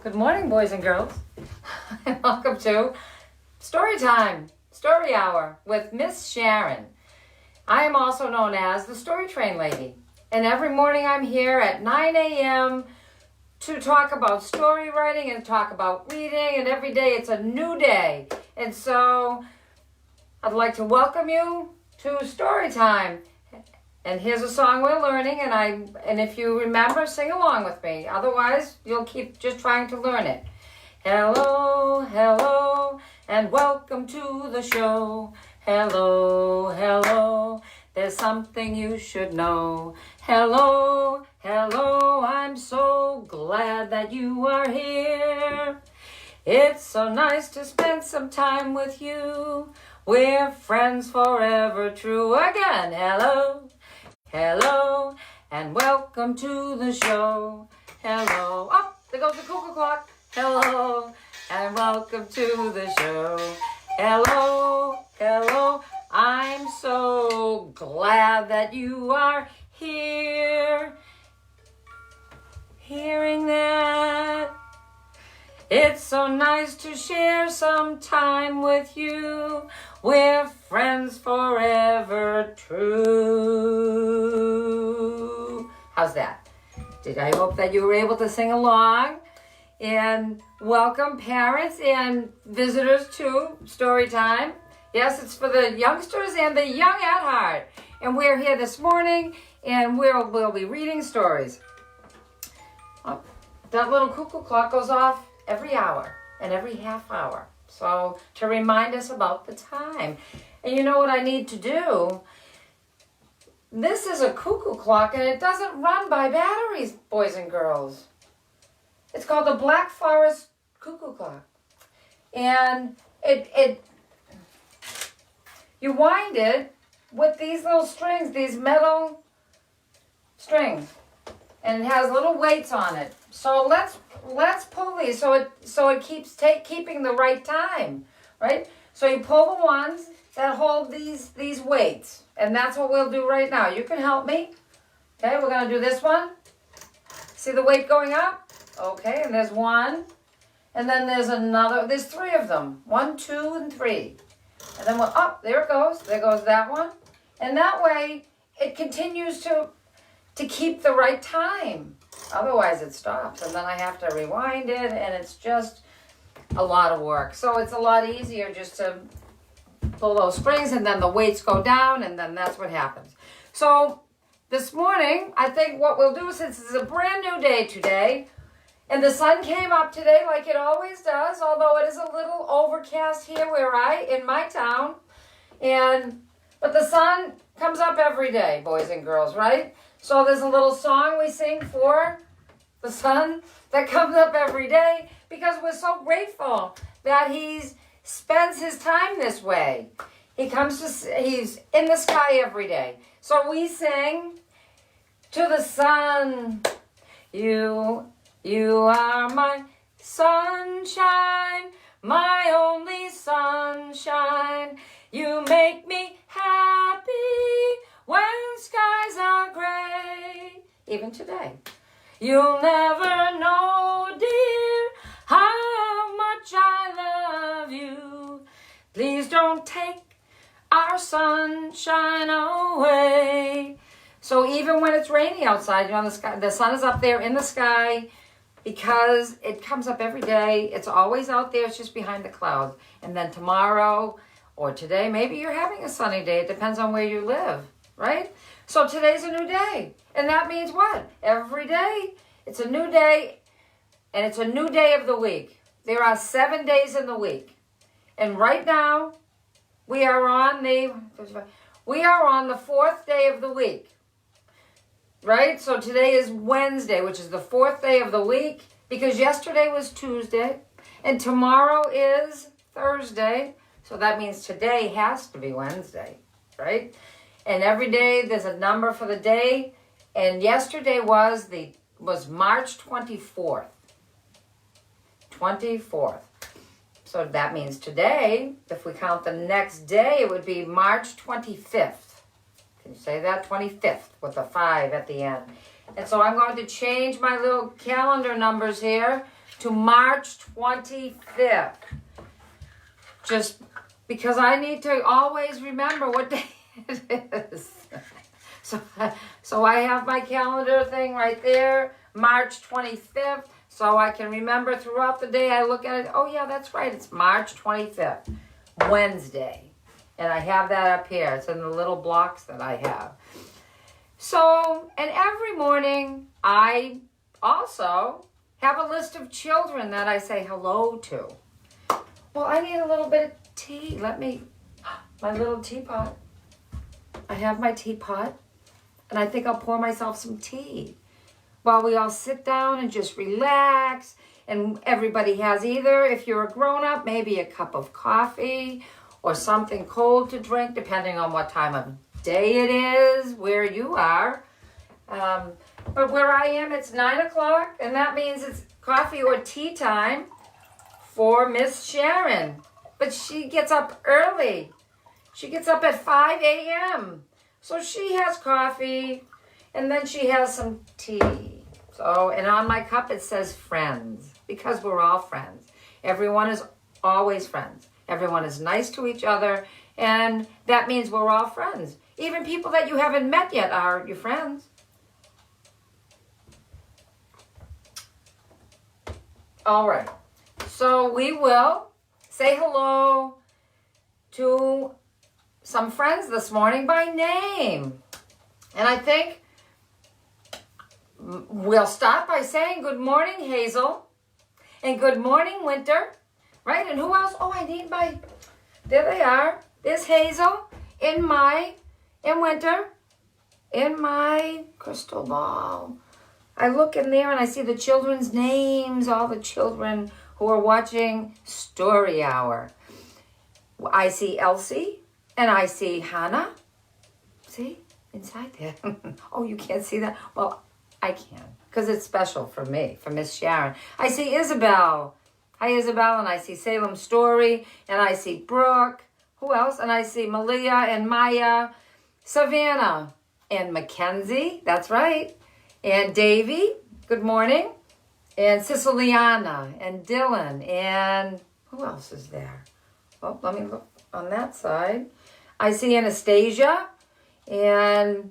Good morning, boys and girls. Welcome to Story Time, Story Hour with Miss Sharen. I am also known as the Story Train Lady. And every morning I'm here at 9 a.m. to talk about story writing and talk about reading. And every day it's a new day. And so I'd like to welcome you to Story Time. And here's a song we're learning, and if you remember, sing along with me. Otherwise, you'll keep just trying to learn it. Hello, hello, and welcome to the show. Hello, hello, there's something you should know. Hello, hello, I'm so glad that you are here. It's so nice to spend some time with you. We're friends forever true. Again, hello. Hello, and welcome to the show. Hello. Oh, there goes the cuckoo clock. Hello, and welcome to the show. Hello, hello. I'm so glad that you are here. Hearing that. It's so nice to share some time with you. We're friends forever true. How's that? I hope that you were able to sing along. And welcome parents and visitors to Story Time. Yes, it's for the youngsters and the young at heart. And we're here this morning and we'll be reading stories. Oh, that little cuckoo clock goes off every hour and every half hour. So to remind us about the time. And you know what I need to do? This is a cuckoo clock and it doesn't run by batteries, boys and girls. It's called the Black Forest Cuckoo Clock. And you wind it with these little strings, these metal strings. And it has little weights on it. So let's pull these so it keeps keeping the right time, right? So you pull the ones that hold these weights, and that's what we'll do right now. You can help me. Okay, we're gonna do this one. See the weight going up? Okay, and there's one, and then there's another. There's three of them. 1, 2, and 3. And then there it goes. There goes that one, and that way it continues to keep the right time. Otherwise it stops and then I have to rewind it and it's just a lot of work. So it's a lot easier just to pull those springs and then the weights go down and then that's what happens. So this morning, I think what we'll do, since it's a brand new day today, and the sun came up today like it always does, although it is a little overcast here in my town. But the sun comes up every day, boys and girls, right? So there's a little song we sing for the sun that comes up every day because we're so grateful that he spends his time this way. He's in the sky every day. So we sing to the sun, you are my sunshine, my only sunshine. You make me happy when skies are gray, even today. You'll never know, dear, how much I love you. Please don't take our sunshine away. So even when it's raining outside, the sun is up there in the sky because it comes up every day. It's always out there. It's just behind the clouds. And then tomorrow or today, maybe you're having a sunny day. It depends on where you live. Right? So today's a new day. And that means what? Every day, it's a new day, and it's a new day of the week. There are 7 days in the week. And right now, we are on the 4th day of the week. Right? So today is Wednesday, which is the 4th day of the week, because yesterday was Tuesday, and tomorrow is Thursday. So that means today has to be Wednesday, right? And every day there's a number for the day. And yesterday was March 24th. 24th. So that means today, if we count the next day, it would be March 25th. Can you say that? 25th with a 5 at the end. And so I'm going to change my little calendar numbers here to March 25th. Just because I need to always remember what day it is. So I have my calendar thing right there, March 25th, so I can remember throughout the day. I look at it, oh yeah, that's right, it's March 25th, Wednesday. And I have that up here. It's in the little blocks that I have. So, and every morning I also have a list of children that I say hello to. Well, I need a little bit of tea. My little teapot. I have my teapot. And I think I'll pour myself some tea while we all sit down and just relax. And everybody has either, if you're a grown-up, maybe a cup of coffee or something cold to drink, depending on what time of day it is, where you are. But where I am, it's 9 o'clock, and that means it's coffee or tea time for Miss Sharen. But she gets up early. She gets up at 5 a.m., so she has coffee, and then she has some tea. So, and on my cup it says friends, because we're all friends. Everyone is always friends. Everyone is nice to each other, and that means we're all friends. Even people that you haven't met yet are your friends. All right, so we will say hello to some friends this morning by name. And I think we'll start by saying good morning, Hazel, and good morning, Winter, right? And who else? Oh, there they are. There's Hazel in Winter, in my crystal ball. I look in there and I see the children's names, all the children who are watching Story Hour. I see Elsie. And I see Hannah. See? Inside there. Oh, you can't see that? Well, I can. Because it's special for me, for Miss Sharen. I see Isabel. Hi, Isabel. And I see Salem Story. And I see Brooke. Who else? And I see Malia and Maya. Savannah. And Mackenzie. That's right. And Davy. Good morning. And Siciliana. And Dylan. And who else is there? Oh, let me look on that side. I see Anastasia and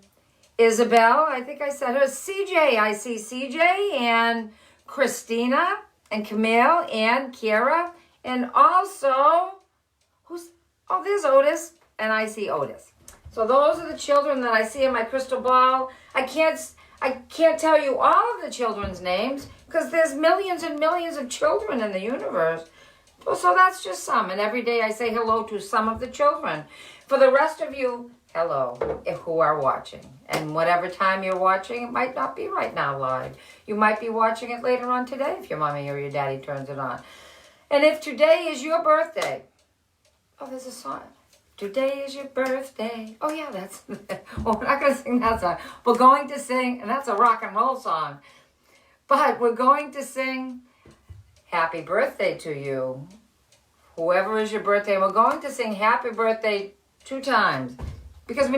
Isabel. I think I said her. CJ. I see CJ and Christina and Camille and Kira. And also, there's Otis. And I see Otis. So those are the children that I see in my crystal ball. I can't tell you all of the children's names because there's millions and millions of children in the universe. So that's just some. And every day I say hello to some of the children. For the rest of you, hello, who are watching. And whatever time you're watching, it might not be right now live. You might be watching it later on today if your mommy or your daddy turns it on. And if today is your birthday, there's a song. Today is your birthday. Oh, yeah, that's, well, we're not going to sing that song. We're going to sing, and that's a rock and roll song. But we're going to sing happy birthday to you. Whoever is your birthday, we're going to sing happy birthday 2 times. Because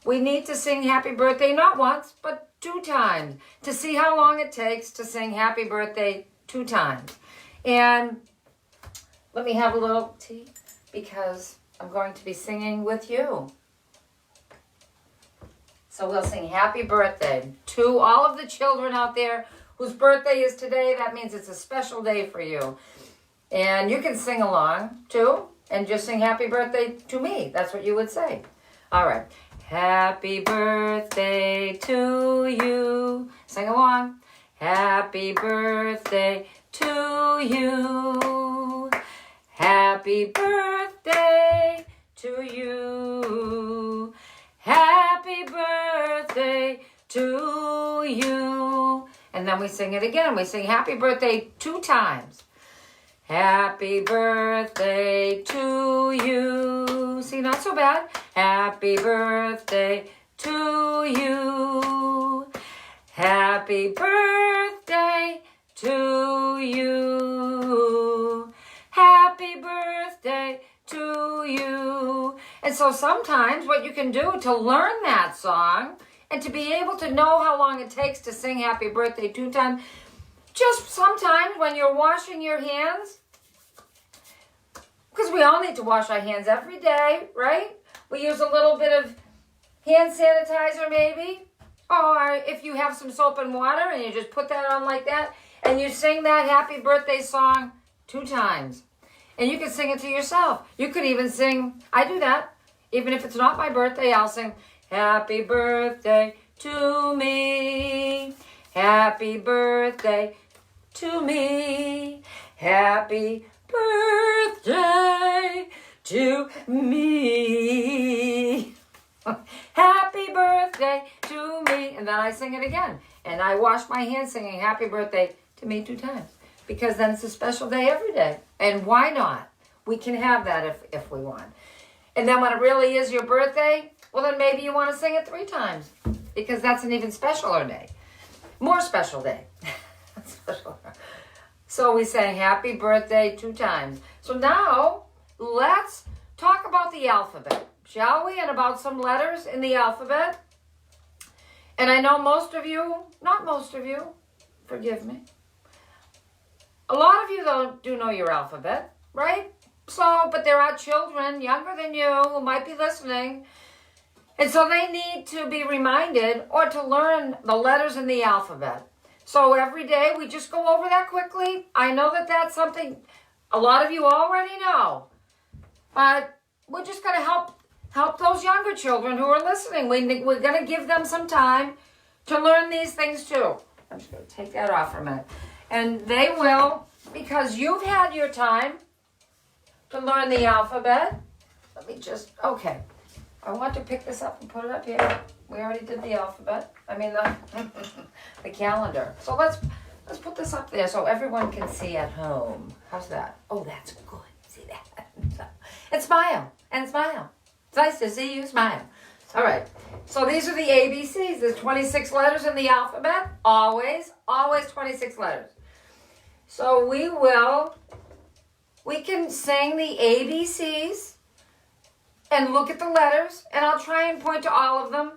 we need to sing happy birthday not once, but 2 times. To see how long it takes to sing happy birthday 2 times. And let me have a little tea because I'm going to be singing with you. So we'll sing happy birthday to all of the children out there whose birthday is today. That means it's a special day for you. And you can sing along too and just sing happy birthday to me. That's what you would say. All right. Happy birthday to you. Sing along. Happy birthday to you. Happy birthday to you. Happy birthday to you. And then we sing it again. We sing happy birthday 2 times. Happy birthday to you. See, not so bad. Happy birthday to you. Happy birthday to you. Happy birthday to you. And so sometimes what you can do to learn that song and to be able to know how long it takes to sing happy birthday 2 times, just sometimes when you're washing your hands, because we all need to wash our hands every day, right? We use a little bit of hand sanitizer maybe. Or if you have some soap and water and you just put that on like that and you sing that happy birthday song 2 times. And you can sing it to yourself. You could even sing, I do that. Even if it's not my birthday, I'll sing, happy birthday to me. Happy birthday to me. Happy birthday to me. Happy birthday to me. And then I sing it again. And I wash my hands singing happy birthday to me 2 times. Because then it's a special day every day. And why not? We can have that if we want. And then when it really is your birthday, well then maybe you want to sing it 3 times. Because that's an even specialer day. More special day. So we sang happy birthday 2 times. So now let's talk about the alphabet, shall we? And about some letters in the alphabet. And I know most of you, not most of you, forgive me. A lot of you though do know your alphabet, right? So, but there are children younger than you who might be listening. And so they need to be reminded or to learn the letters in the alphabet. So every day we just go over that quickly. I know that that's something a lot of you already know. But we're just going to help those younger children who are listening. We're going to give them some time to learn these things too. I'm just going to take that off for a minute. And they will, because you've had your time to learn the alphabet. Let me just, okay. I want to pick this up and put it up here. We already did the alphabet. I mean the calendar. So let's put this up there so everyone can see at home. How's that? Oh, that's good. See that? And smile. And smile. It's nice to see you smile. All right. So these are the ABCs. There's 26 letters in the alphabet. Always 26 letters. So we can sing the ABCs and look at the letters, and I'll try and point to all of them.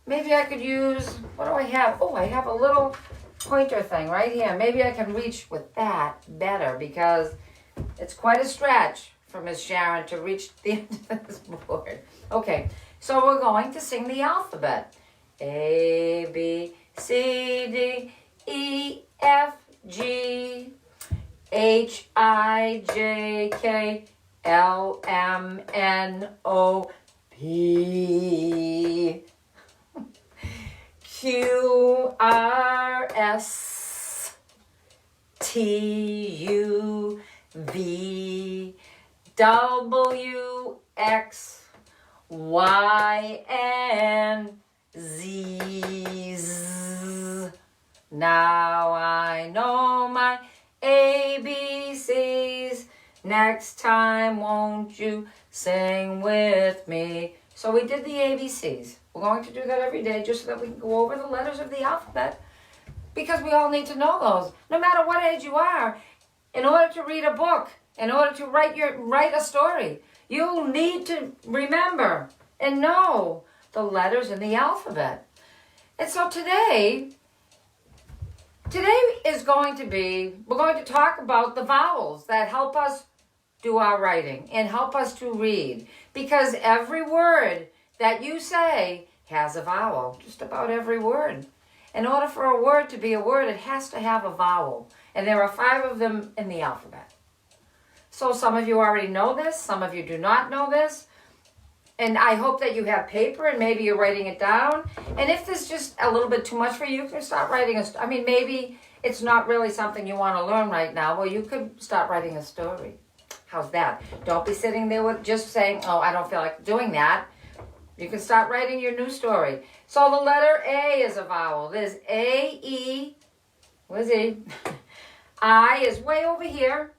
Maybe I could use, what do I have? Oh, I have a little pointer thing right here. Maybe I can reach with that better because it's quite a stretch for Miss Sharen to reach the end of this board. Okay, so we're going to sing the alphabet. A, B, C, D, E, F, G, H, I, J, K, L, M, N, O, P, Q, R, S, T, U, V, W, X, Y, and Z. Now I know my ABCs. Next time, won't you sing with me? So we did the ABCs. We're going to do that every day just so that we can go over the letters of the alphabet because we all need to know those. No matter what age you are, in order to read a book, in order to write a story, you need to remember and know the letters in the alphabet. And so today is going to be, we're going to talk about the vowels that help us do our writing and help us to read. Because every word that you say has a vowel, just about every word. In order for a word to be a word, it has to have a vowel. And there are 5 of them in the alphabet. So some of you already know this, some of you do not know this. And I hope that you have paper and maybe you're writing it down. And if this is just a little bit too much for you, you can start writing maybe it's not really something you want to learn right now. Well, you could start writing a story. How's that? Don't be sitting there with just saying, oh, I don't feel like doing that. You can start writing your new story. So the letter A is a vowel. There's A, E. Where's E? I is way over here.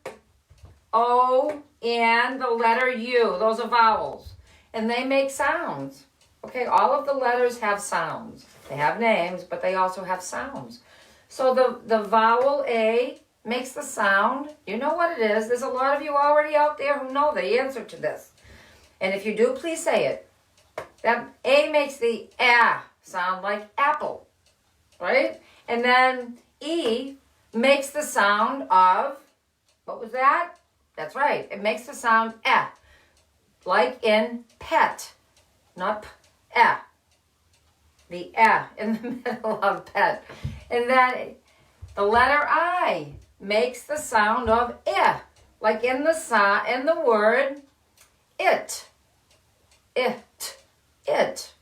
O and the letter U. Those are vowels. And they make sounds. Okay, all of the letters have sounds. They have names, but they also have sounds. So the vowel A makes the sound. You know what it is. There's a lot of you already out there who know the answer to this. And if you do, please say it. That A makes the A sound like apple, right? And then E makes the sound of, what was that? That's right. It makes the sound eh, like in pet, not eh. The eh in the middle of pet. And then the letter I makes the sound of eh, like in the word it. It.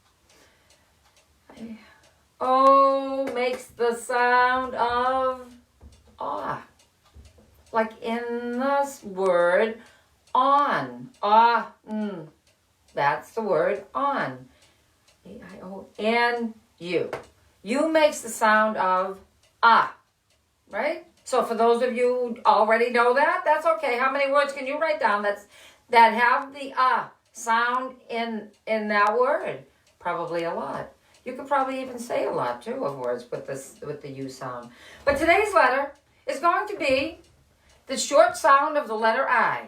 O makes the sound of ah, like in the word on. That's the word on. A-I-O. And U. U makes the sound of ah, right? So for those of you who already know that, that's okay. How many words can you write down that have the ah sound in that word? Probably a lot. You could probably even say a lot too of words with the U sound. But today's letter is going to be the short sound of the letter I.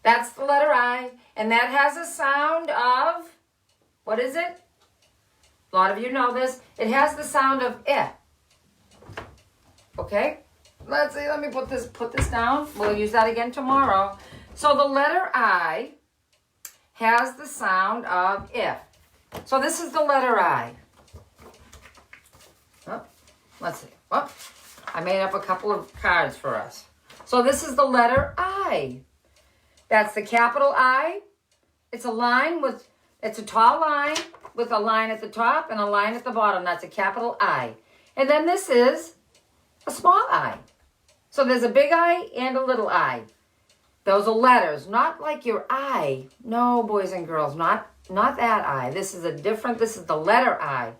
That's the letter I, and that has a sound of, what is it? A lot of you know this. It has the sound of eh. Okay? Let's see, let me put this down. We'll use that again tomorrow. So the letter I has the sound of if. So this is the letter I. Oh, let's see. Oh, I made up a couple of cards for us. So this is the letter I. That's the capital I. It's a tall line with a line at the top and a line at the bottom. That's a capital I. And then this is a small I. So there's a big I and a little I. Those are letters, not like your I. No, boys and girls, not that I. This is the letter I.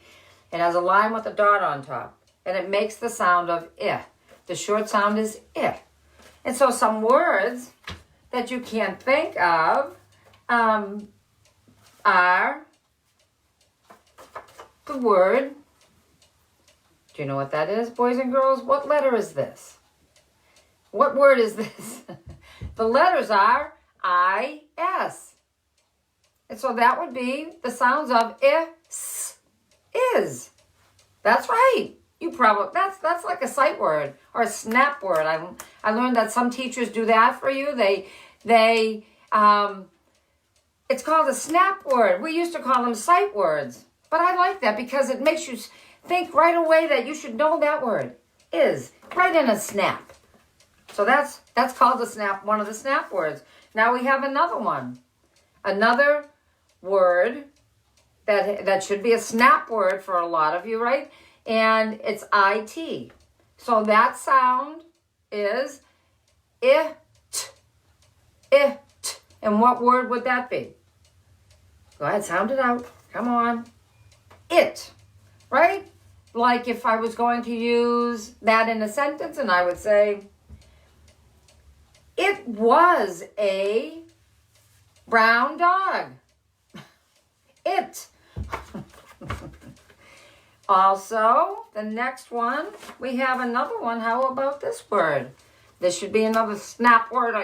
It has a line with a dot on top. And it makes the sound of I. The short sound is I. And so some words that you can think of are the word. Do you know what that is, boys and girls? What letter is this? What word is this? The letters are I-S. And so that would be the sounds of is. That's right. That's like a sight word or a snap word. I learned that some teachers do that for you. It's called a snap word. We used to call them sight words. But I like that because it makes you think right away that you should know that word. Is. Right in a snap. So that's called a snap, one of the snap words. Now we have another one. Another word that should be a snap word for a lot of you, right? And it's IT. So that sound is it. And what word would that be? Go ahead, sound it out. Come on. It, right? Like if I was going to use that in a sentence and I would say, it was a brown dog. It. Also, the next one, we have another one. How about this word? This should be another snap word.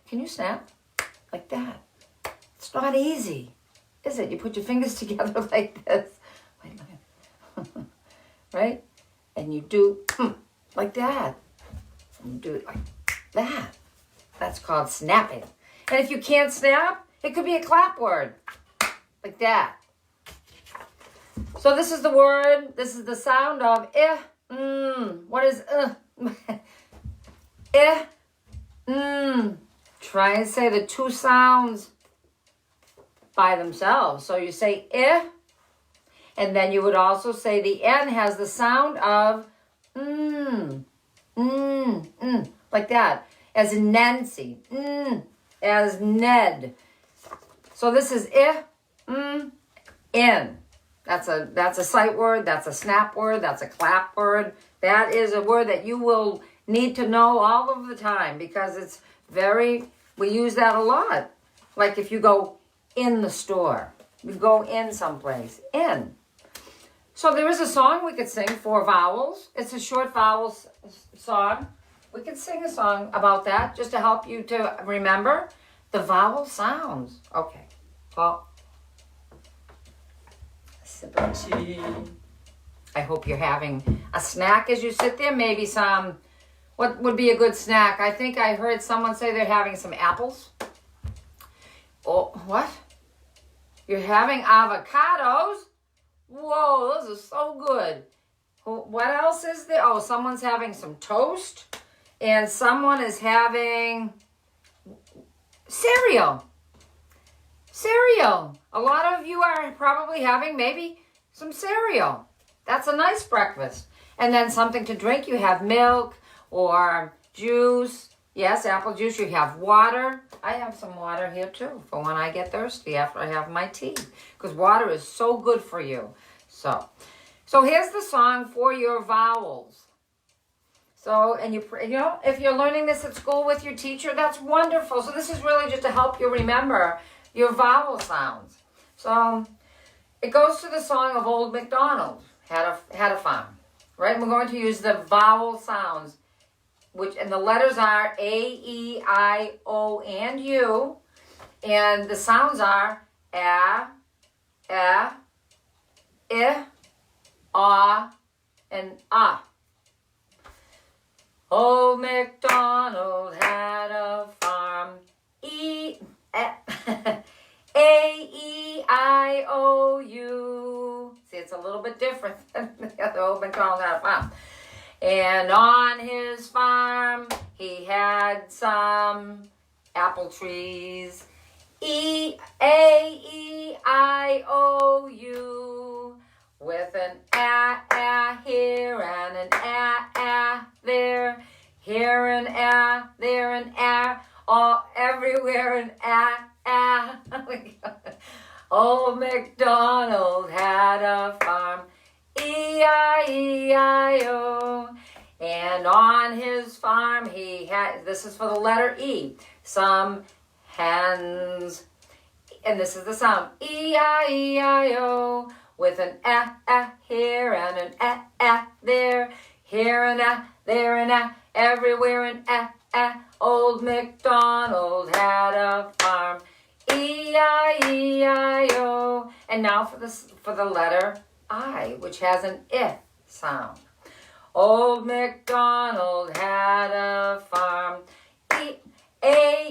Can you snap? Like that. It's not easy, is it? You put your fingers together like this. Wait a minute. Right? And you do like that. And you do it like that. That's called snapping. And if you can't snap, it could be a clap word. Like that. So this is the word, this is the sound of What is Try and say the two sounds by themselves. So you say and then you would also say the N has the sound of like that. As in Nancy, as Ned. So this is in. That's a sight word, that's a snap word, that's a clap word. That is a word that you will need to know all of the time because we use that a lot. Like if you go in the store, you go in someplace, in. So there is a song we could sing for vowels. It's a short vowel song. We could sing a song about that just to help you to remember the vowel sounds. Okay, well. Sip of tea. I hope you're having a snack as you sit there. Maybe some, what would be a good snack? I think I heard someone say they're having some apples. Oh, what? You're having avocados? Whoa, those are so good. What else is there? Oh, someone's having some toast. And someone is having cereal. Cereal. A lot of you are probably having maybe some cereal. That's a nice breakfast. And then something to drink. You have milk or juice. Yes, apple juice. You have water. I have some water here too for when I get thirsty after I have my tea. Because water is so good for you. So here's the song for your vowels. So, and you know, if you're learning this at school with your teacher, that's wonderful. So this is really just to help you remember your vowel sounds. So it goes to the song of Old MacDonald had a farm, right? And we're going to use the vowel sounds, and the letters are A, E, I, O, and U, and the sounds are A, I, and ah. Old MacDonald had a farm, A-E-I-O-U. See, it's a little bit different than the other. Old MacDonald had a farm. And on his farm, he had some apple trees, A-E-I-O-U. With an a here and an a there, here an a, there an a, all everywhere an a. Old MacDonald had a farm, E-I-E-I-O. And on his farm he had, this is for the letter E, some hens. And this is the sound, E-I-E-I-O. With an a here and an a there, here and a, there and a, everywhere an a. Old MacDonald had a farm, E-I-E-I-O. And now for the letter I, which has an I sound. Old MacDonald had a farm, A-E-I-O-U.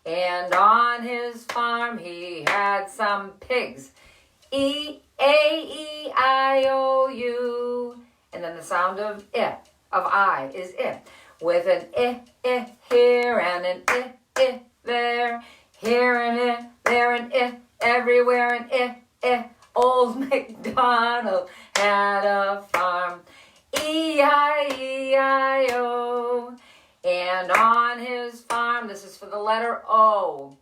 And on his farm he had some pigs, E-A-E-I-O-U. And then the sound of I is I. With an I here and an I there, here and I, there and I, everywhere an I. Old MacDonald had a farm, E-I-E-I-O. And on his farm, this is for the letter O.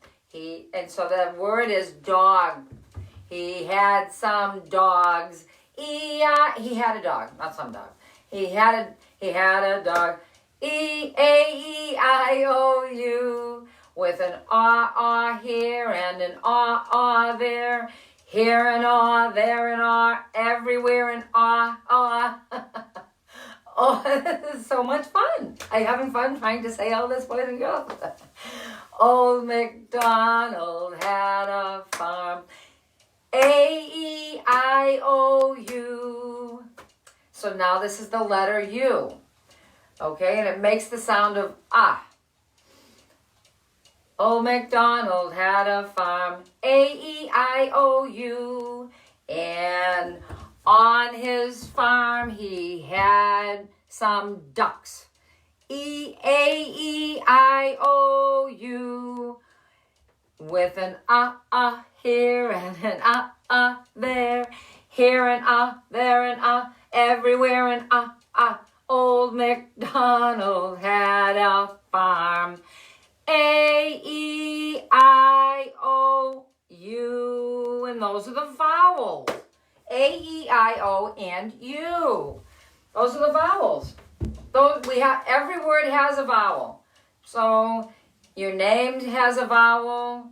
And so the word is dog. He had some dogs. He had a dog, not some dog. He had a dog. E-A-E-I-O-U. With an ah here and an ah there. Here and there and everywhere and ah. Oh, this is so much fun. Are you having fun trying to say all this, boys and girls? Old MacDonald had a farm, A-E-I-O-U. So now this is the letter U. Okay, and it makes the sound of ah. Old MacDonald had a farm, A-E-I-O-U. And on his farm he had some ducks, E-A-E-I-O-U. With an here and an there, here and there and everywhere and Old MacDonald had a farm, A-E-I-O-U. And those are the vowels. A-E-I-O and U. Those are the vowels. Every word has a vowel. So your name has a vowel.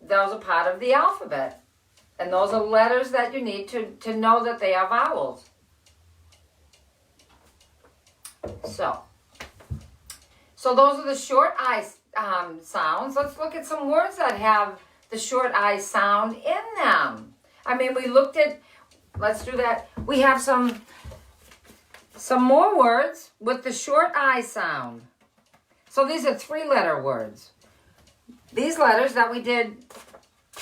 Those are part of the alphabet. And those are letters that you need to know that they are vowels. So those are the short I sounds. Let's look at some words that have the short I sound in them. I mean, we looked at, let's do that. We have some more words with the short I sound. So these are 3-letter words. These letters that we did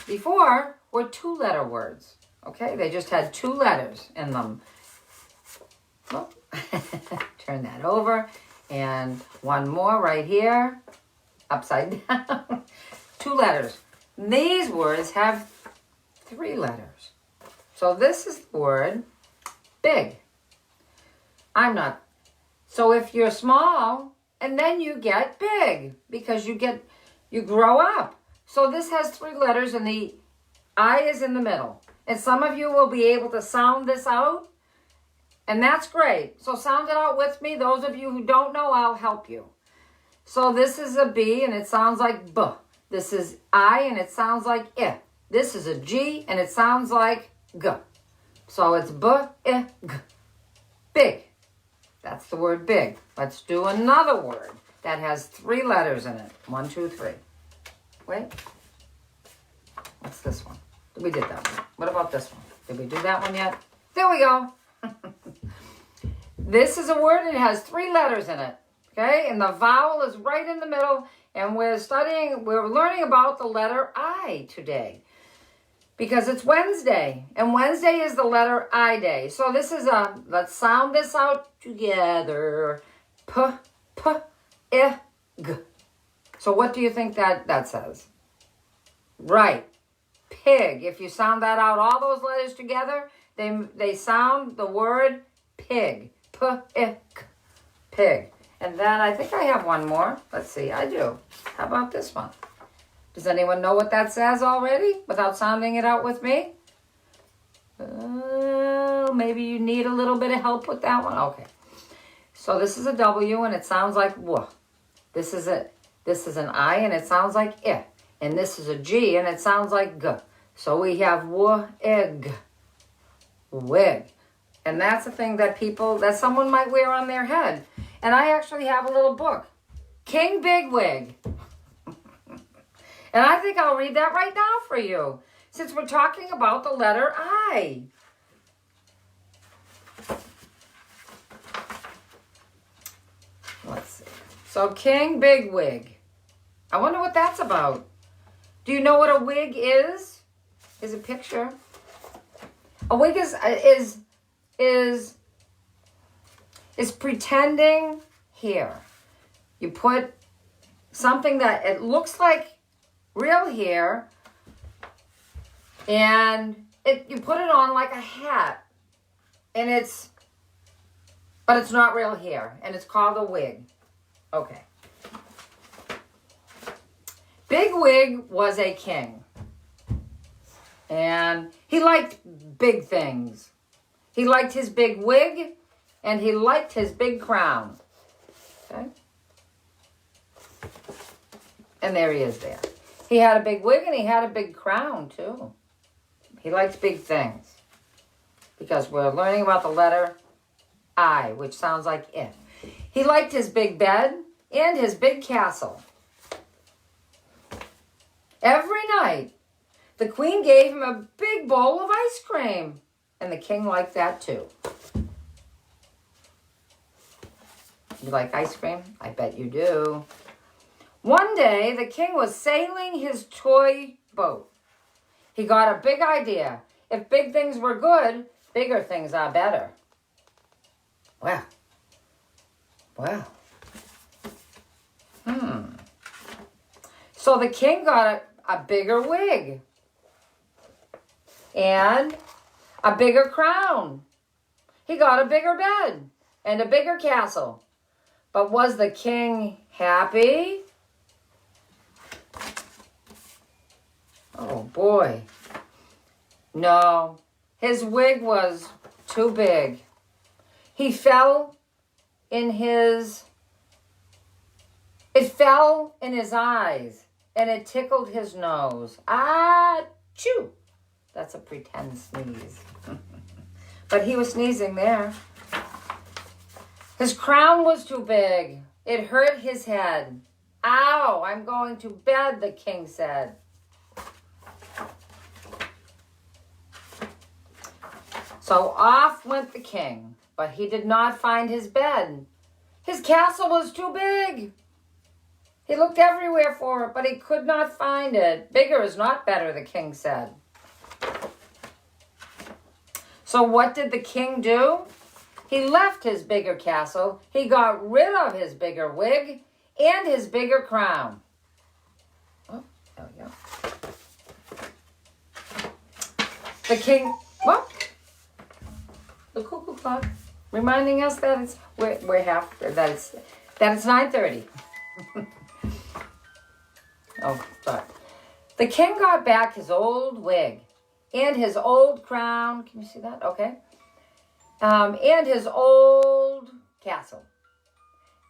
before were 2-letter words. Okay, they just had 2 letters in them. Oh. Turn that over. And one more right here. Upside down. 2 letters. These words have 3 letters. So this is the word big. I'm not. So if you're small, and then you get big because you grow up. So this has 3 letters and the I is in the middle. And some of you will be able to sound this out. And that's great. So sound it out with me. Those of you who don't know, I'll help you. So this is a B and it sounds like B. This is I and it sounds like I. This is a G and it sounds like G. So it's B, I, G. Big. That's the word big. Let's do another word that has 3 letters in it. 1, 2, 3. Wait. What's this one? We did that one. What about this one? Did we do that one yet? There we go. This is a word and it has 3 letters in it. Okay? And the vowel is right in the middle. And we're learning about the letter I today. Because it's Wednesday. And Wednesday is the letter I day. So this is let's sound this out together. P, I, G. So what do you think that says? Right. Pig. If you sound that out, all those letters together, they sound the word pig. P, I, G. Pig. And then I think I have one more. Let's see. I do. How about this one? Does anyone know what that says already without sounding it out with me? Maybe you need a little bit of help with that one. Okay. So this is a W and it sounds like W. This is an I and it sounds like I. And this is a G and it sounds like G. So we have wig. Wig. And that's a thing that someone might wear on their head. And I actually have a little book. King Bigwig. And I think I'll read that right now for you, since we're talking about the letter I. Let's see. So King Bigwig. I wonder what that's about. Do you know what a wig is? Here's a picture. A wig is pretending hair. You put something that it looks like real hair, and you put it on like a hat, and but it's not real hair, and it's called a wig. Okay. Bigwig was a king, and he liked big things. He liked his big wig, and he liked his big crown. Okay. And there he is there. He had a big wig and he had a big crown too. He likes big things. Because we're learning about the letter I, which sounds like I. He liked his big bed and his big castle. Every night, the queen gave him a big bowl of ice cream. And the king liked that too. You like ice cream? I bet you do. One day, the king was sailing his toy boat. He got a big idea. If big things were good, bigger things are better. Well. So the king got a bigger wig. And a bigger crown. He got a bigger bed and a bigger castle. But was the king happy? Oh, boy. No, his wig was too big. It fell in his eyes, and it tickled his nose. Achoo! That's a pretend sneeze. But he was sneezing there. His crown was too big. It hurt his head. Ow, I'm going to bed, the king said. So off went the king, but he did not find his bed. His castle was too big. He looked everywhere for it, but he could not find it. Bigger is not better, the king said. So what did the king do? He left his bigger castle. He got rid of his bigger wig and his bigger crown. Oh, there we go. The king, what? The cuckoo clock, reminding us that it's that it's 9:30. Oh, sorry. The king got back his old wig and his old crown. Can you see that? Okay. And his old castle.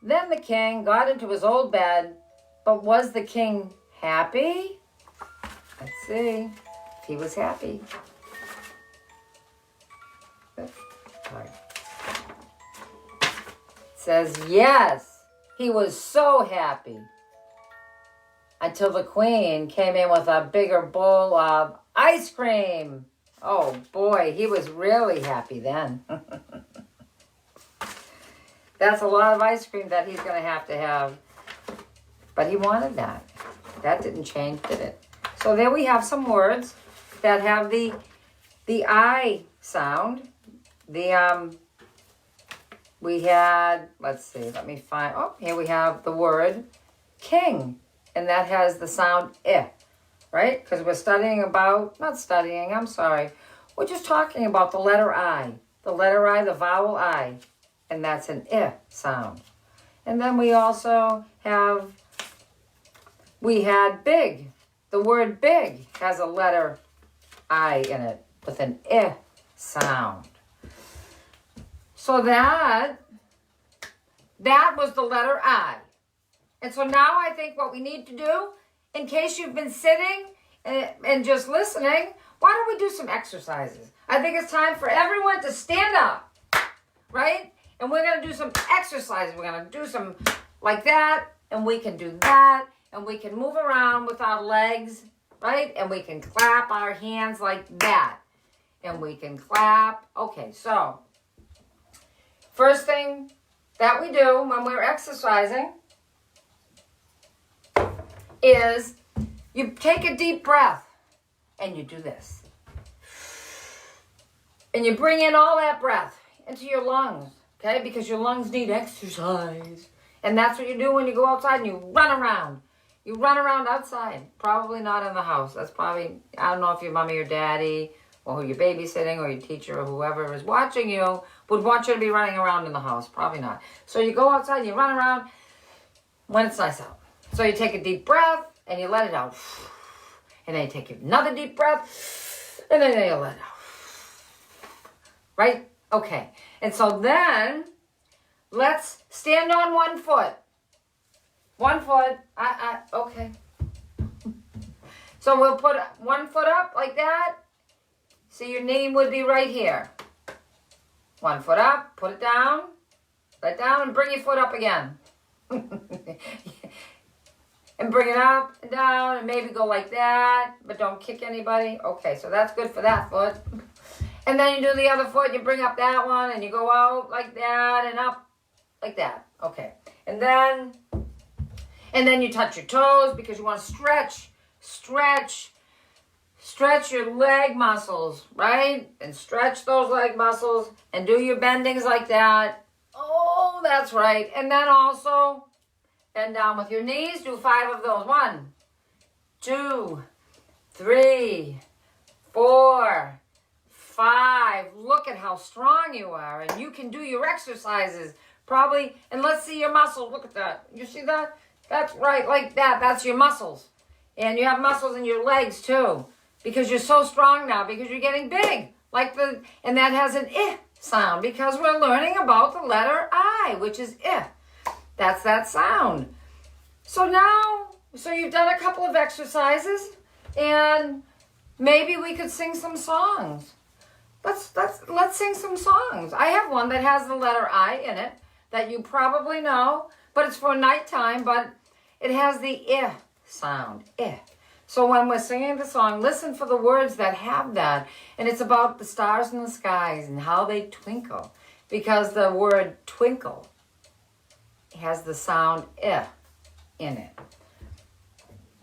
Then the king got into his old bed, but was the king happy? Let's see if he was happy. Sorry. It says yes, he was so happy. Until the queen came in with a bigger bowl of ice cream. Oh boy, he was really happy then. That's a lot of ice cream that he's going to have. But he wanted that. That didn't change, did it? So there we have some words that have the I sound. We had, let's see, let me find, oh, here we have the word king. And that has the sound I, right? Because we're studying about, not studying, I'm sorry. We're just talking about the letter I. The letter I, the vowel I. And that's an I sound. And then we also have, we had big. The word big has a letter I in it with an I sound. So that was the letter I. And so now I think what we need to do, in case you've been sitting and just listening, why don't we do some exercises? I think it's time for everyone to stand up, right? And we're going to do some exercises. We're going to do some like that, and we can do that, and we can move around with our legs, right? And we can clap our hands like that. And we can clap. Okay, so first thing that we do when we're exercising is you take a deep breath and you do this. And you bring in all that breath into your lungs, okay? Because your lungs need exercise. And that's what you do when you go outside and you run around. You run around outside. Probably not in the house. That's probably, I don't know if your mommy or daddy or who you're babysitting or your teacher or whoever is watching you would want you to be running around in the house. Probably not. So you go outside and you run around when it's nice out. So you take a deep breath and you let it out. And then you take another deep breath and then you let it out. Right? Okay. And so then let's stand on one foot. One foot. Okay. So we'll put one foot up like that. So your knee would be right here. One foot up, put it down, let it down, and bring your foot up again. And bring it up and down, and maybe go like that, but don't kick anybody. Okay, so that's good for that foot. And then you do the other foot, and you bring up that one, and you go out like that, and up like that. Okay, and then you touch your toes, because you want to stretch your leg muscles, right? And stretch those leg muscles, and do your bendings like that. Oh, that's right. And then also bend down with your knees. Do 5 of those. 1, 2, 3, 4, 5. Look at how strong you are. And you can do your exercises probably. And let's see your muscles. Look at that. You see that? That's right, like that. That's your muscles. And you have muscles in your legs too. Because you're so strong now. Because you're getting big. And that has an I sound. Because we're learning about the letter I, which is I. That's that sound. So you've done a couple of exercises, and maybe we could sing some songs. Let's sing some songs. I have one that has the letter I in it that you probably know, but it's for nighttime, but it has the I sound. I. So when we're singing the song, listen for the words that have that. And it's about the stars in the skies and how they twinkle. Because the word twinkle has the sound "eh" in it.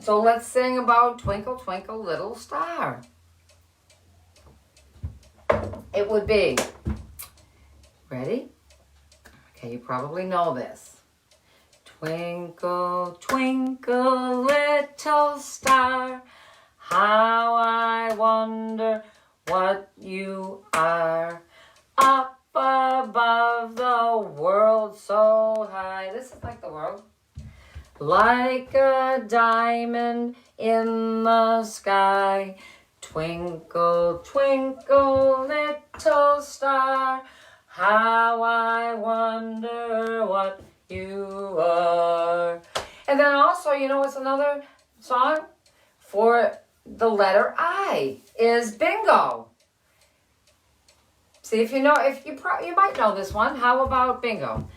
So let's sing about Twinkle, Twinkle, Little Star. It would be, ready? Okay, you probably know this. Twinkle, twinkle, little star, how I wonder what you are. Up above the world so high. This is like the world. Like a diamond in the sky. Twinkle, twinkle, little star, how I wonder what you are. And then also, you know, it's another song for the letter I is bingo. See if you know, you might know this one. How about bingo?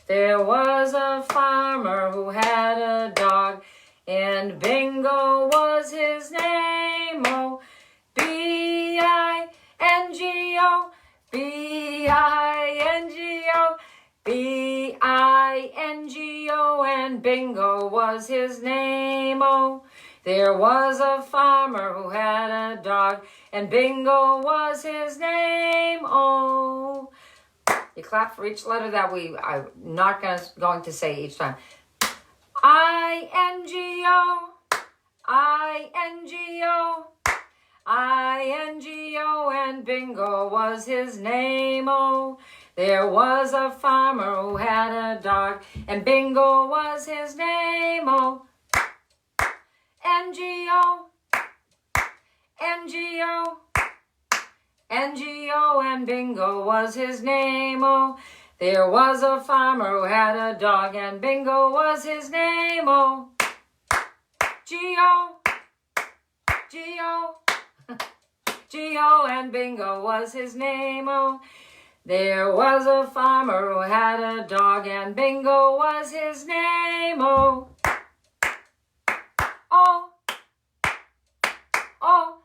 There was a farmer who had a dog, and Bingo was his name. Oh, B-I-N-G-O, B-I-N-G-O, B-I-N-G-O, and Bingo was his name. Oh, there was a farmer who had a dog, and Bingo was his name. Oh, you clap for each letter that I'm not going to say each time. I-N-G-O, I-N-G-O, I-N-G-O, and Bingo was his name. Oh, there was a farmer who had a dog, and Bingo was his name. Oh, N-G-O, N-G-O, N-G-O, and Bingo was his name. Oh, there was a farmer who had a dog, and Bingo was his name. Oh, G-O, G-O, G-O, and Bingo was his name. Oh, there was a farmer who had a dog, and Bingo was his name. Oh, oh, oh,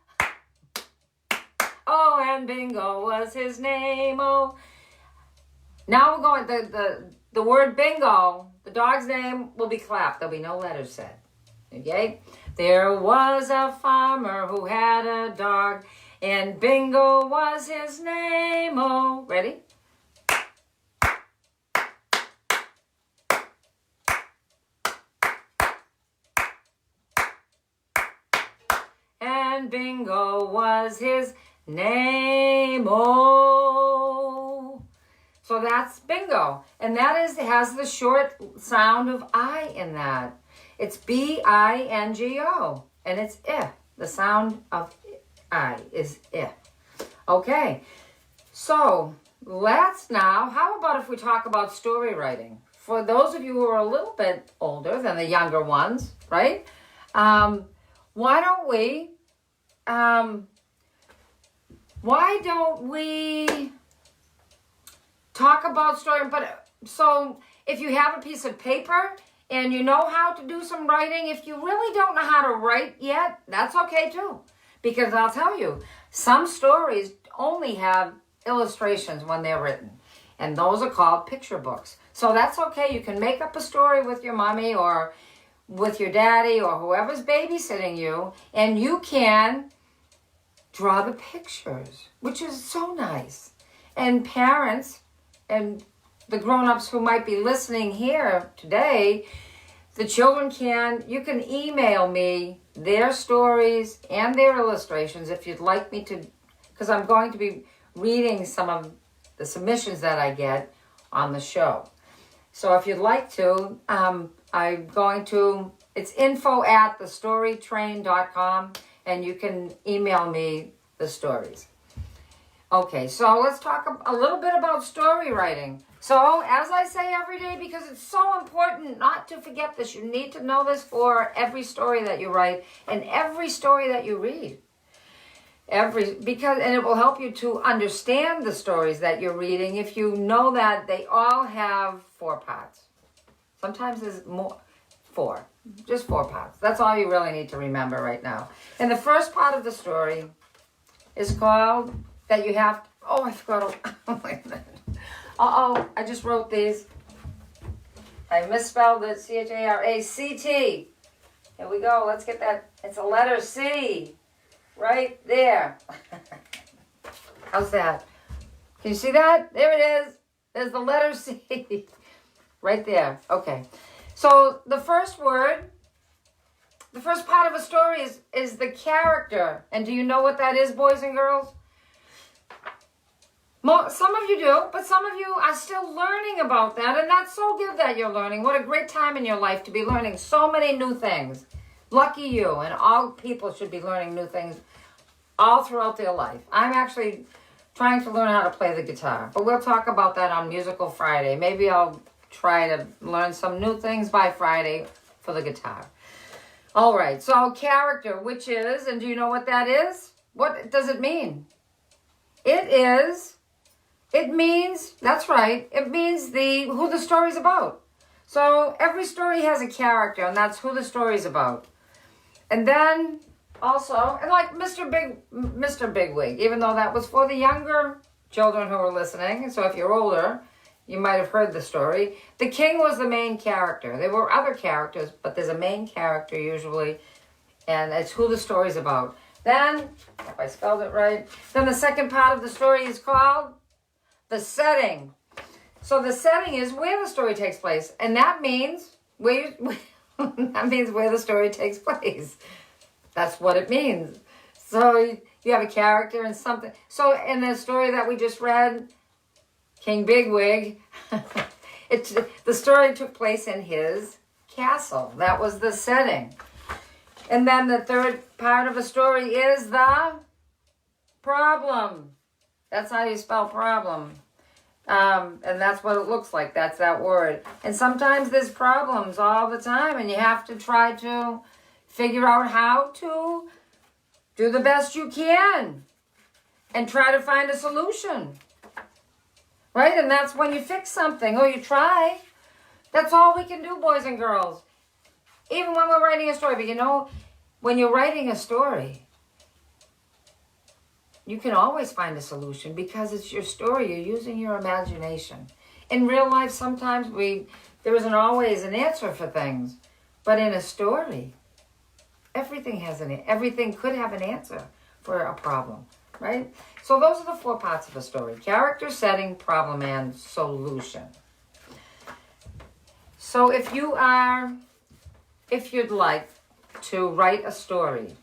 oh, and Bingo was his name. Oh, now we're going, the word bingo, the dog's name will be clapped. There'll be no letters said. Okay? There was a farmer who had a dog, and Bingo was his name. Oh, ready? And Bingo was his name. Oh. So that's bingo. And that has the short sound of I in that. It's B-I-N-G-O. And it's I. The sound of I is I. Okay. So let's now, how about if we talk about story writing? For those of you who are a little bit older than the younger ones, right? Why don't we talk about story? But so if you have a piece of paper and you know how to do some writing, if you really don't know how to write yet, that's okay too. Because I'll tell you, some stories only have illustrations when they're written. And those are called picture books. So that's okay. You can make up a story with your mommy or with your daddy or whoever's babysitting you, and you can draw the pictures, which is so nice. And parents and the grown-ups who might be listening here today, the children you can email me their stories and their illustrations if you'd like me to, because I'm going to be reading some of the submissions that I get on the show. So if you'd like to, it's info@thestorytrain.com, and you can email me the stories. Okay, so let's talk a little bit about story writing. So, as I say every day, because it's so important not to forget this, you need to know this for every story that you write and every story that you read. And it will help you to understand the stories that you're reading if you know that they all have 4 parts. Sometimes there's more. 4. Just 4 parts. That's all you really need to remember right now. And the first part of the story is called that you have... Oh, I forgot. Oh, wait a minute. Uh-oh, I just wrote these. I misspelled it. C-H-A-R-A-C-T. Here we go. Let's get that. It's a letter C. Right there. How's that? Can you see that? There it is. There's the letter C. Right there. Okay. So the first word, the first part of a story is the character. And do you know what that is, boys and girls? Some of you do, but some of you are still learning about that, and that's so good that you're learning. What a great time in your life to be learning so many new things. Lucky you, and all people should be learning new things all throughout their life. I'm actually trying to learn how to play the guitar, but we'll talk about that on Musical Friday. Maybe I'll try to learn some new things by Friday for the guitar. All right, so character, which is, and do you know what that is? What does it mean? It means, that's right, it means who the story's about. So every story has a character, and that's who the story's about. And then also, and like Mr. Bigwig, even though that was for the younger children who were listening, so if you're older, you might have heard the story. The king was the main character. There were other characters, but there's a main character usually, and it's who the story's about. Then, if I spelled it right, then the second part of the story is called the setting. So the setting is where the story takes place, and that means where the story takes place. That's what it means. So you have a character and something. So in the story that we just read, King Bigwig, the story took place in his castle. That was the setting. And then the third part of the story is the problem. That's how you spell problem. And that's what it looks like. That's that word. And sometimes there's problems all the time, and you have to try to figure out how to do the best you can and try to find a solution. Right? And that's when you fix something or you try. That's all we can do, boys and girls. Even when we're writing a story. But you know, when you're writing a story, you can always find a solution because it's your story. You're using your imagination. In real life, sometimes there isn't always an answer for things. But in a story, everything could have an answer for a problem, right? So those are the 4 parts of a story: character, setting, problem, and solution. So if you'd like to write a story,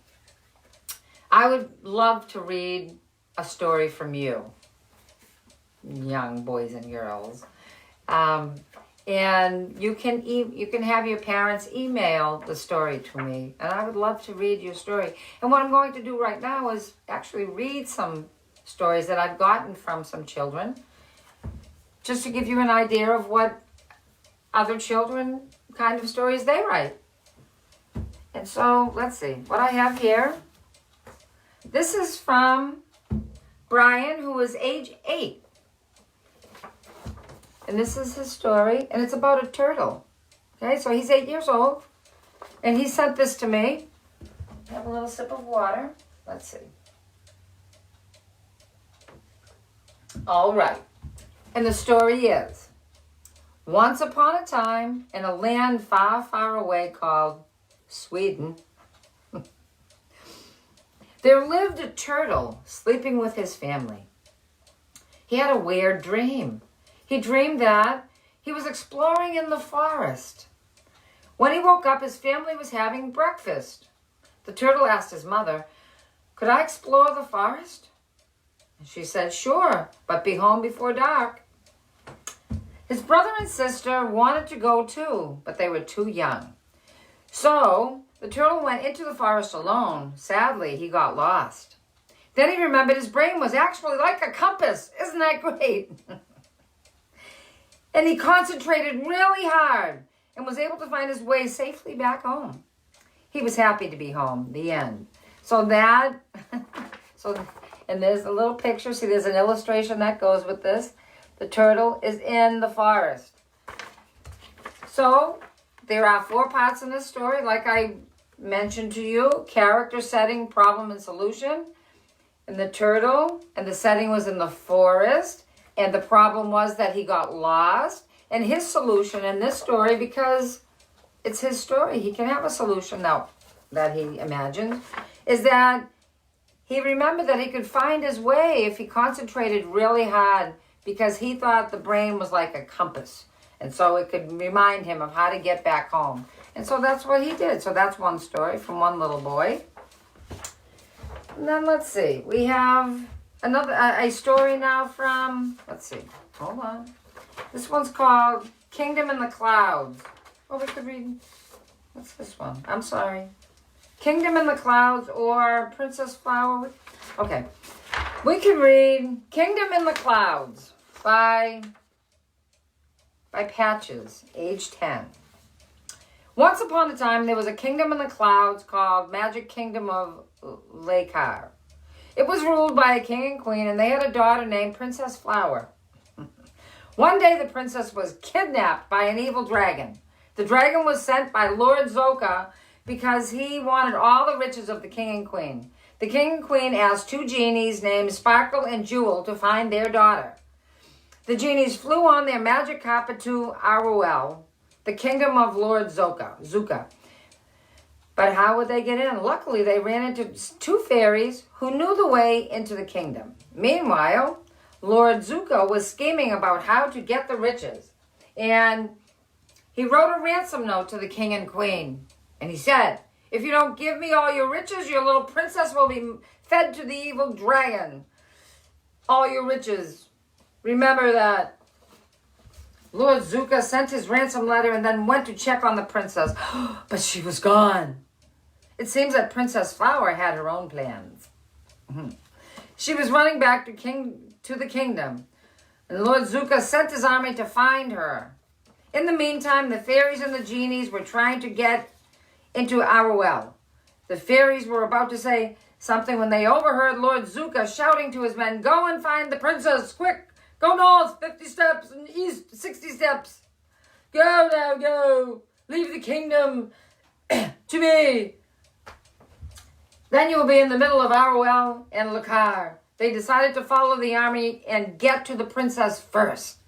I would love to read a story from you, young boys and girls. And you can have your parents email the story to me, and I would love to read your story. And what I'm going to do right now is actually read some stories that I've gotten from some children, just to give you an idea of what other children kind of stories they write. And so let's see what I have here. This is from Brian, who is age 8. And this is his story, and it's about a turtle. Okay, so he's 8 years old, and he sent this to me. Have a little sip of water. Let's see. All right. And the story is, once upon a time, in a land far, far away called Sweden, there lived a turtle sleeping with his family. He had a weird dream. He dreamed that he was exploring in the forest. When he woke up, his family was having breakfast. The turtle asked his mother, "Could I explore the forest?" And she said, "Sure, but be home before dark." His brother and sister wanted to go too, but they were too young. So the turtle went into the forest alone. Sadly, he got lost. Then he remembered his brain was actually like a compass. Isn't that great? And he concentrated really hard and was able to find his way safely back home. He was happy to be home. The end. And there's a little picture. See, there's an illustration that goes with this. The turtle is in the forest. So there are 4 parts in this story, like I mentioned to you: character, setting, problem, and solution. And the turtle, and the setting was in the forest, and the problem was that he got lost. And his solution in this story, because it's his story, he can have a solution now that he imagined, is that he remembered that he could find his way if he concentrated really hard, because he thought the brain was like a compass. And so it could remind him of how to get back home. And so that's what he did. So that's one story from one little boy. And then let's see. We have another a story now from, let's see. Hold on. This one's called Kingdom in the Clouds. Oh, we could read. What's this one? I'm sorry. Kingdom in the Clouds or Princess Flower. Okay. We can read Kingdom in the Clouds by Patches, age 10. Once upon a time, there was a kingdom in the clouds called Magic Kingdom of Lakar. It was ruled by a king and queen, and they had a daughter named Princess Flower. One day, the princess was kidnapped by an evil dragon. The dragon was sent by Lord Zoka because he wanted all the riches of the king and queen. The king and queen asked 2 genies named Sparkle and Jewel to find their daughter. The genies flew on their magic carpet to Aruel, the kingdom of Lord Zuka. But how would they get in? Luckily, they ran into 2 fairies who knew the way into the kingdom. Meanwhile, Lord Zuka was scheming about how to get the riches. And he wrote a ransom note to the king and queen. And he said, "If you don't give me all your riches, your little princess will be fed to the evil dragon. All your riches. Remember that." Lord Zuka sent his ransom letter and then went to check on the princess. But she was gone. It seems that Princess Flower had her own plans. She was running back to the kingdom. And Lord Zuka sent his army to find her. In the meantime, the fairies and the genies were trying to get into Aruel. The fairies were about to say something when they overheard Lord Zuka shouting to his men, "Go and find the princess, quick! Go north 50 steps and east 60 steps. Go now, go! Leave the kingdom to me. Then you will be in the middle of Aruel and Lakar." They decided to follow the army and get to the princess first.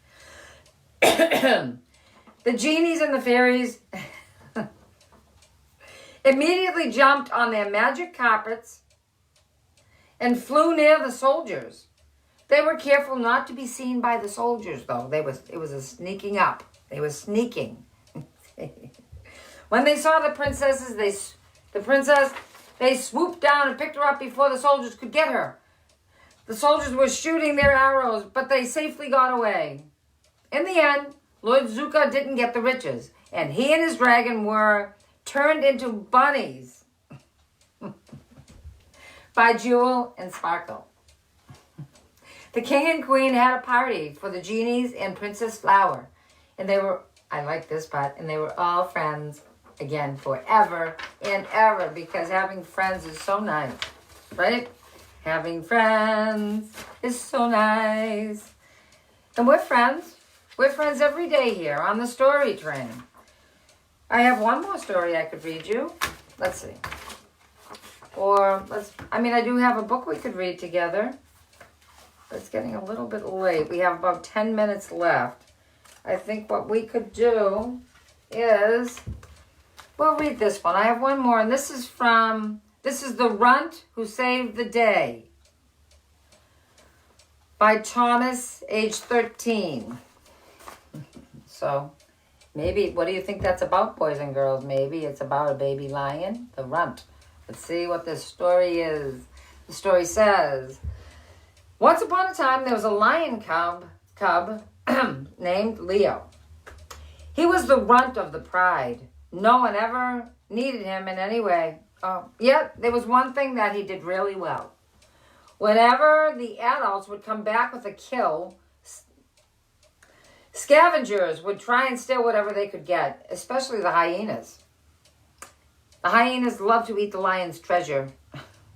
The genies and the fairies immediately jumped on their magic carpets and flew near the soldiers. They were careful not to be seen by the soldiers, though. It was a sneaking up. They were sneaking. When they saw the princess, they swooped down and picked her up before the soldiers could get her. The soldiers were shooting their arrows, but they safely got away. In the end, Lord Zuka didn't get the riches, and he and his dragon were turned into bunnies by Jewel and Sparkle. The king and queen had a party for the genies and Princess Flower. And I like this part, and they were all friends again forever and ever, because having friends is so nice, right? Having friends is so nice. And we're friends. We're friends every day here on the story train. I have one more story I could read you. Let's see. I do have a book we could read together. But it's getting a little bit late. We have about 10 minutes left. I think what we could do is, we'll read this one. I have one more, and this is The Runt Who Saved the Day by Thomas, age 13. So, maybe, what do you think that's about, boys and girls? Maybe it's about a baby lion, the runt. Let's see what this story is. The story says, once upon a time, there was a lion cub named Leo. He was the runt of the pride. No one ever needed him in any way. Yet, there was one thing that he did really well. Whenever the adults would come back with a kill, scavengers would try and steal whatever they could get, especially the hyenas. The hyenas love to eat the lion's treasure.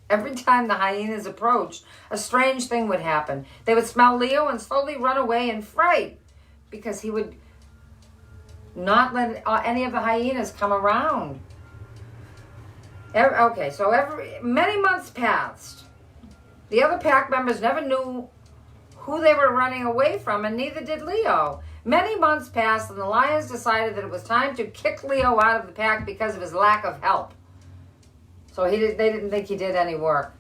Every time the hyenas approached, a strange thing would happen. They would smell Leo and slowly run away in fright, because he would not let any of the hyenas come around. Many months passed. The other pack members never knew who they were running away from, and neither did Leo. Many months passed, and the lions decided that it was time to kick Leo out of the pack because of his lack of help. So they didn't think he did any work,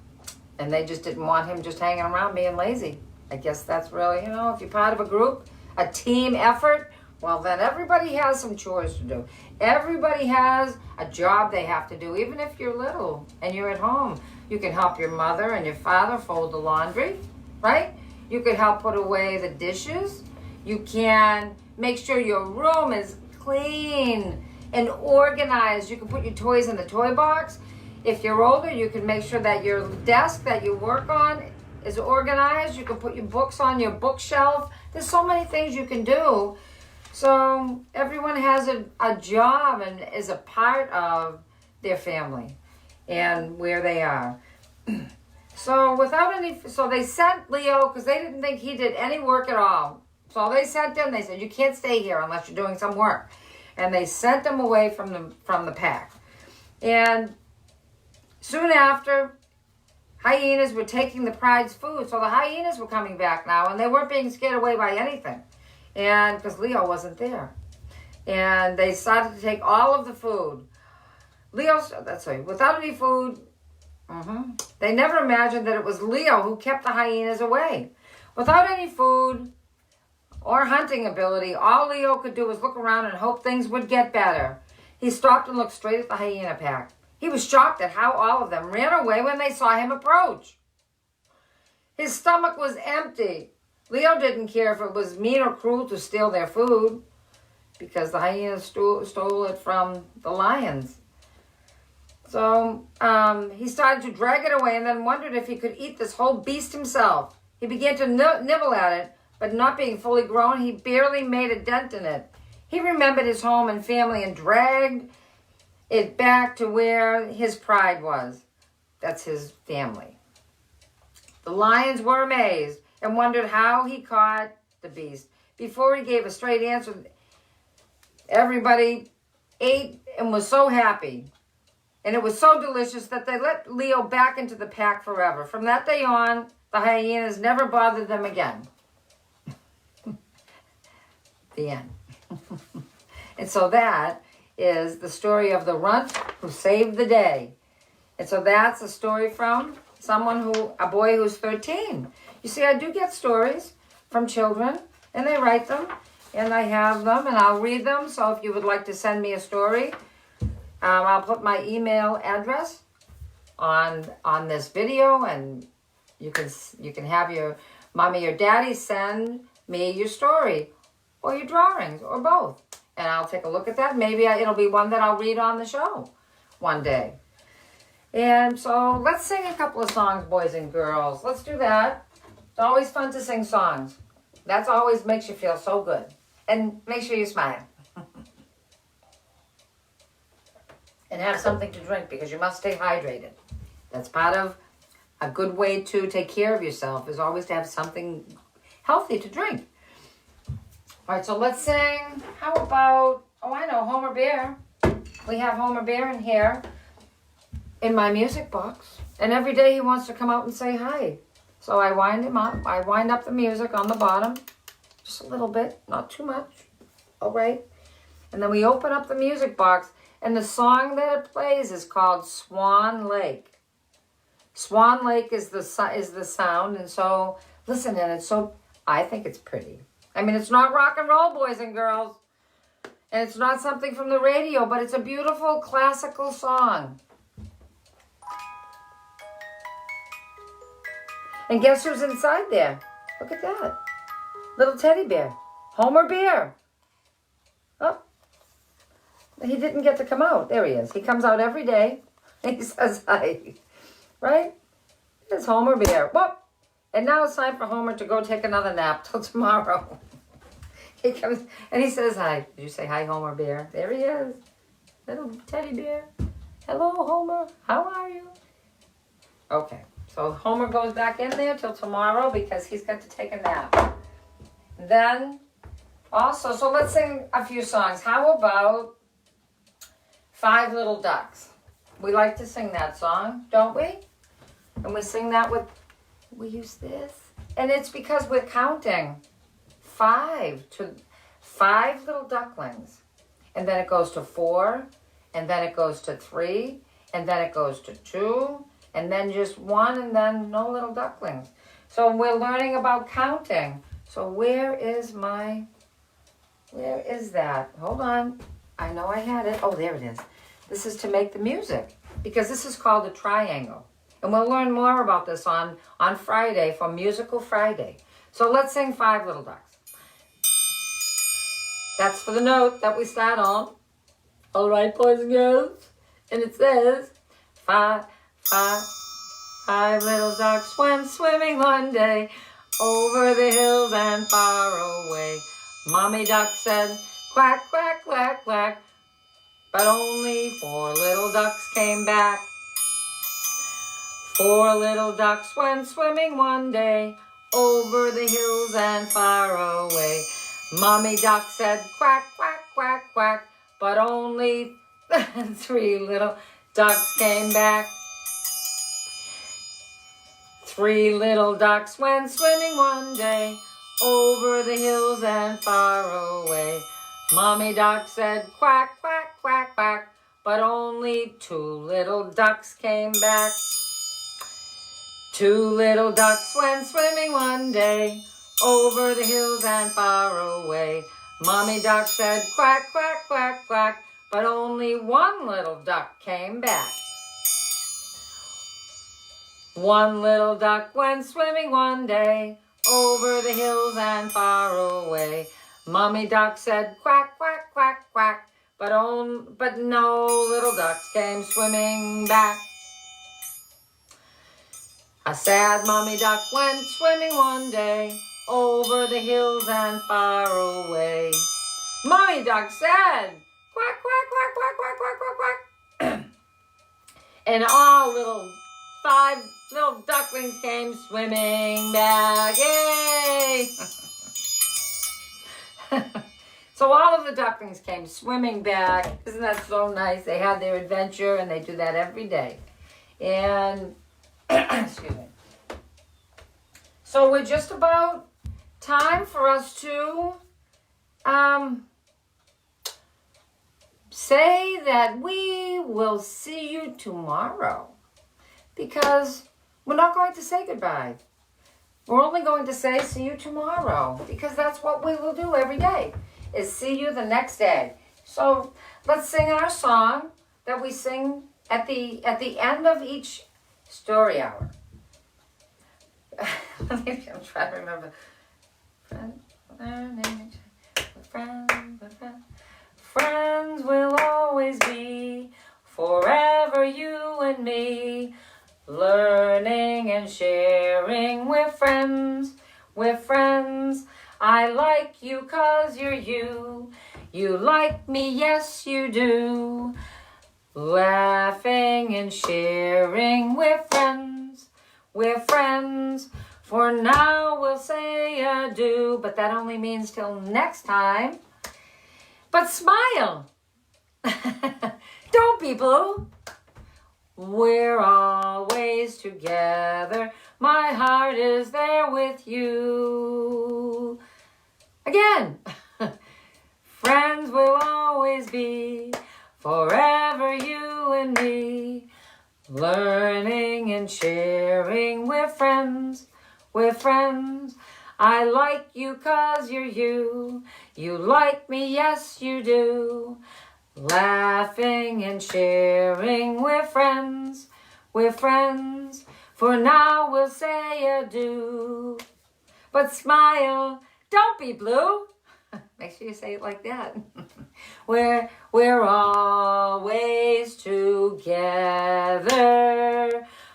and they just didn't want him just hanging around being lazy. I guess that's really, if you're part of a group, a team effort, well, then everybody has some chores to do. Everybody has a job they have to do, even if you're little and you're at home. You can help your mother and your father fold the laundry, right? You could help put away the dishes. You can make sure your room is clean and organized. You can put your toys in the toy box. If you're older, you can make sure that your desk that you work on is organized. You can put your books on your bookshelf. There's so many things you can do. So everyone has a job and is a part of their family and where they are. So they sent Leo, because they didn't think he did any work at all. So they sent him, they said, you can't stay here unless you're doing some work. And they sent him away from the pack. And soon after, hyenas were taking the pride's food. So the hyenas were coming back now, and they weren't being scared away by anything. And because Leo wasn't there. And they started to take all of the food. Without any food, they never imagined that it was Leo who kept the hyenas away. Without any food or hunting ability, all Leo could do was look around and hope things would get better. He stopped and looked straight at the hyena pack. He was shocked at how all of them ran away when they saw him approach. His stomach was empty. Leo didn't care if it was mean or cruel to steal their food, because the hyenas stole it from the lions. So he started to drag it away and then wondered if he could eat this whole beast himself. He began to nibble at it, but not being fully grown, he barely made a dent in it. He remembered his home and family and dragged it back to where his pride was. That's his family. The lions were amazed and wondered how he caught the beast. Before he gave a straight answer, everybody ate and was so happy. And it was so delicious that they let Leo back into the pack forever. From that day on, the hyenas never bothered them again. The end. And so that is the story of the runt who saved the day. And so that's a story from a boy who's 13. You see, I do get stories from children, and they write them, and I have them, and I'll read them. So if you would like to send me a story, I'll put my email address on this video, and you can have your mommy or daddy send me your story or your drawings or both, and I'll take a look at that. Maybe it'll be one that I'll read on the show one day. And so let's sing a couple of songs, boys and girls. Let's do that. It's always fun to sing songs. That always makes you feel so good. And make sure you smile. And have something to drink, because you must stay hydrated. That's part of a good way to take care of yourself, is always to have something healthy to drink. All right, so let's sing. How about, I know, Homer Bear. We have Homer Bear in here in my music box. And every day he wants to come out and say hi. So I wind him up. I wind up the music on the bottom. Just a little bit, not too much. All right. And then we open up the music box. And the song that it plays is called Swan Lake. Swan Lake is the sound. And so, listen, and I think it's pretty. I mean, it's not rock and roll, boys and girls. And it's not something from the radio, but it's a beautiful classical song. And guess who's inside there? Look at that. Little teddy bear. Homer Bear. Oh. He didn't get to come out. There he is. He comes out every day. He says hi. Right? There's Homer Bear. Whoop. And now it's time for Homer to go take another nap till tomorrow. He comes and he says hi. Did you say hi, Homer Bear? There he is. Little teddy bear. Hello, Homer. How are you? Okay. So Homer goes back in there till tomorrow because he's got to take a nap. Then Also, so let's sing a few songs. How about Five Little Ducks? We like to sing that song, don't we? And we sing that with, we use this. And it's because we're counting 5 little ducklings. And then it goes to 4, and then it goes to 3, and then it goes to 2, and then just 1, and then no little ducklings. So we're learning about counting. So where is that? Hold on. I know I had it. Oh, there it is. This is to make the music, because this is called a triangle. And we'll learn more about this on Friday for Musical Friday. So let's sing 5 Little Ducks. That's for the note that we start on. All right, boys and girls. And it says, 5 little ducks went swimming one day over the hills and far away. Mommy duck said, quack, quack, quack, quack. But only 4 little ducks came back. 4 little ducks went swimming one day over the hills and far away. Mommy duck said, quack, quack, quack, quack. But only 3 little ducks came back. 3 little ducks went swimming one day over the hills and far away. Mommy duck said, quack, quack, quack, quack. But only 2 little ducks came back. 2 little ducks went swimming one day over the hills and far away. Mommy duck said, quack, quack, quack, quack. But only 1 little duck came back. 1 little duck went swimming one day over the hills and far away. Mommy duck said, quack, quack, quack, quack. But no little ducks came swimming back. A sad mommy duck went swimming one day over the hills and far away. Mommy duck said, quack, quack, quack, quack, quack, quack, quack, quack. And all 5 little ducklings came swimming back. Yay! So all of the ducklings came swimming back. Isn't that so nice? They had their adventure, and they do that every day. And, excuse me. So we're just about time for us to say that we will see you tomorrow, because we're not going to say goodbye. We're only going to say see you tomorrow, because that's what we will do every day, is see you the next day. So let's sing our song that we sing at the end of each story hour. I'm trying to remember. Friends will always be forever, you and me. Learning and sharing, we're friends, we're friends. I like you 'cause you're you. You like me, yes you do. Laughing and sharing, we're friends, we're friends. For now we'll say adieu, but that only means till next time. But smile. Don't be blue. We're always together. My heart is there with you. Again. Friends will always be forever, you and me. Learning and sharing, we're friends, we're friends. I like you 'cause you're you. You like me, yes you do. Laughing and sharing, we're friends, we're friends. For now we'll say adieu. But smile, don't be blue. Make sure you say it like that. We're always together.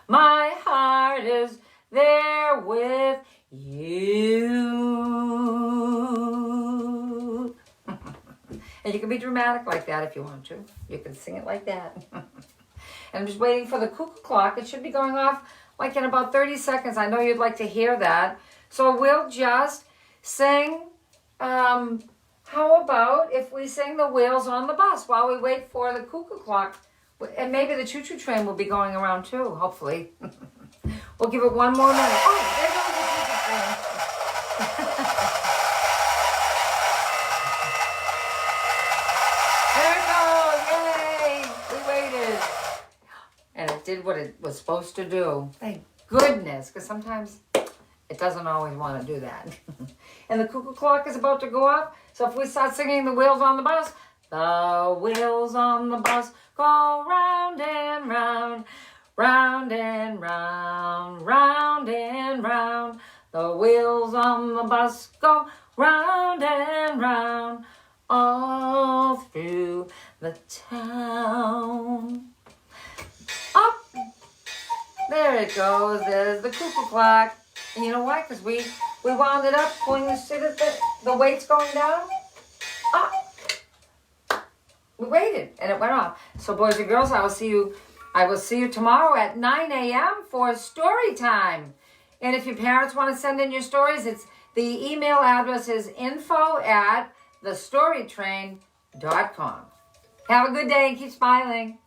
My heart is there with you. And you can be dramatic like that if you want to. You can sing it like that. And I'm just waiting for the cuckoo clock. It should be going off like in about 30 seconds. I know you'd like to hear that. So we'll just sing how about if we sing the Wheels on the Bus while we wait for the cuckoo clock? And maybe the choo-choo train will be going around too, hopefully. We'll give it one more minute. Oh, there goes the choo-choo train. There it goes, yay, we waited. And it did what it was supposed to do. Thank goodness, because sometimes it doesn't always want to do that. And the cuckoo clock is about to go off. So if we start singing the Wheels on the Bus, the wheels on the bus go round and round, round and round, round and round. The wheels on the bus go round and round, all through the town. Up, there it goes. There's the cuckoo clock. And you know why? Because we wound it up when you see that the weight's going down. Up. We waited and it went off. So boys and girls, I will see you tomorrow at 9 a.m. for story time. And if your parents want to send in your stories, the email address is info@thestorytrain.com. Have a good day and keep smiling.